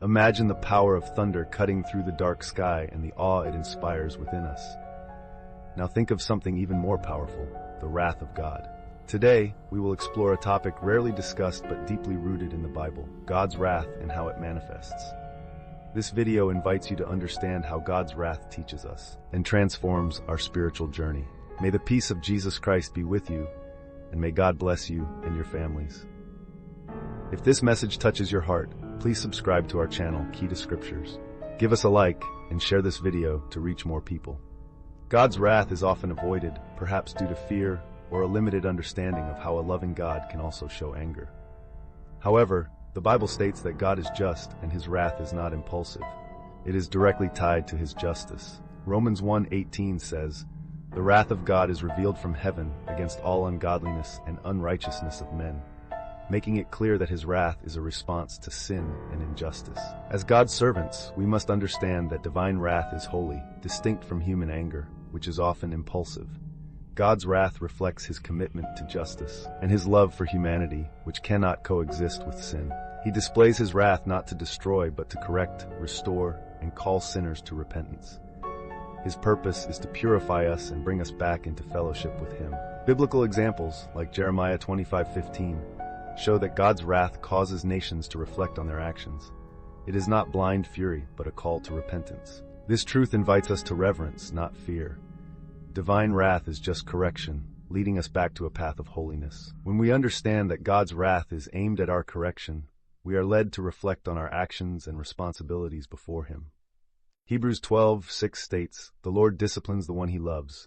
Imagine the power of thunder cutting through the dark sky and the awe it inspires within us. Now think of something even more powerful, the wrath of God. Today, we will explore a topic rarely discussed but deeply rooted in the Bible, God's wrath and how it manifests. This video invites you to understand how God's wrath teaches us and transforms our spiritual journey. May the peace of Jesus Christ be with you, and may God bless you and your families. If this message touches your heart, please subscribe to our channel, Key to Scriptures. Give us a like and share this video to reach more people. God's wrath is often avoided, perhaps due to fear or a limited understanding of how a loving God can also show anger. However, the Bible states that God is just and his wrath is not impulsive. It is directly tied to his justice. Romans 1:18 says, "The wrath of God is revealed from heaven against all ungodliness and unrighteousness of men," making it clear that his wrath is a response to sin and injustice. As God's servants, we must understand that divine wrath is holy, distinct from human anger, which is often impulsive. God's wrath reflects his commitment to justice and his love for humanity, which cannot coexist with sin. He displays his wrath not to destroy, but to correct, restore, and call sinners to repentance. His purpose is to purify us and bring us back into fellowship with him. Biblical examples, like Jeremiah 25:15, show that God's wrath causes nations to reflect on their actions. It is not blind fury, but a call to repentance. This truth invites us to reverence, not fear. Divine wrath is just correction, leading us back to a path of holiness. When we understand that God's wrath is aimed at our correction, we are led to reflect on our actions and responsibilities before him. Hebrews 12:6 states, "The Lord disciplines the one he loves,"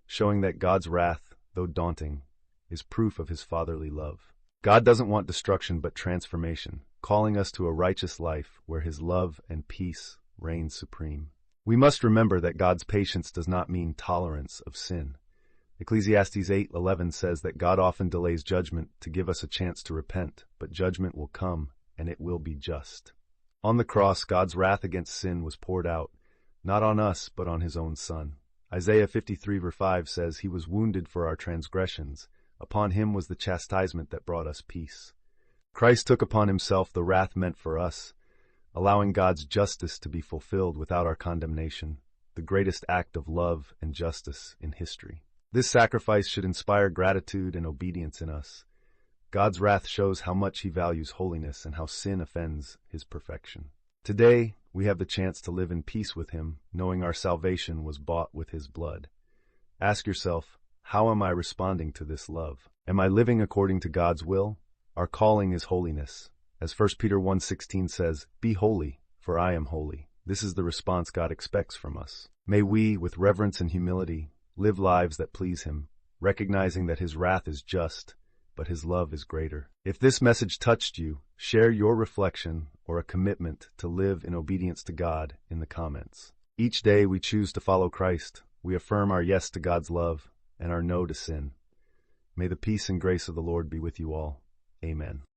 showing that God's wrath, though daunting, is proof of his fatherly love. God doesn't want destruction but transformation, calling us to a righteous life where his love and peace reign supreme. We must remember that God's patience does not mean tolerance of sin. Ecclesiastes 8:11 says that God often delays judgment to give us a chance to repent, but judgment will come, and it will be just. On the cross, God's wrath against sin was poured out, not on us, but on his own Son. Isaiah 53:5 says, "He was wounded for our transgressions. Upon him was the chastisement that brought us peace." Christ took upon himself the wrath meant for us, allowing God's justice to be fulfilled without our condemnation, the greatest act of love and justice in history. This sacrifice should inspire gratitude and obedience in us. God's wrath shows how much he values holiness and how sin offends his perfection. Today, we have the chance to live in peace with him, knowing our salvation was bought with his blood. Ask yourself, how am I responding to this love? Am I living according to God's will? Our calling is holiness. As 1 Peter 1:16 says, "Be holy, for I am holy." This is the response God expects from us. May we, with reverence and humility, live lives that please him, recognizing that his wrath is just, but his love is greater. If this message touched you, share your reflection or a commitment to live in obedience to God in the comments. Each day we choose to follow Christ. We affirm our yes to God's love and our no to sin. May the peace and grace of the Lord be with you all. Amen.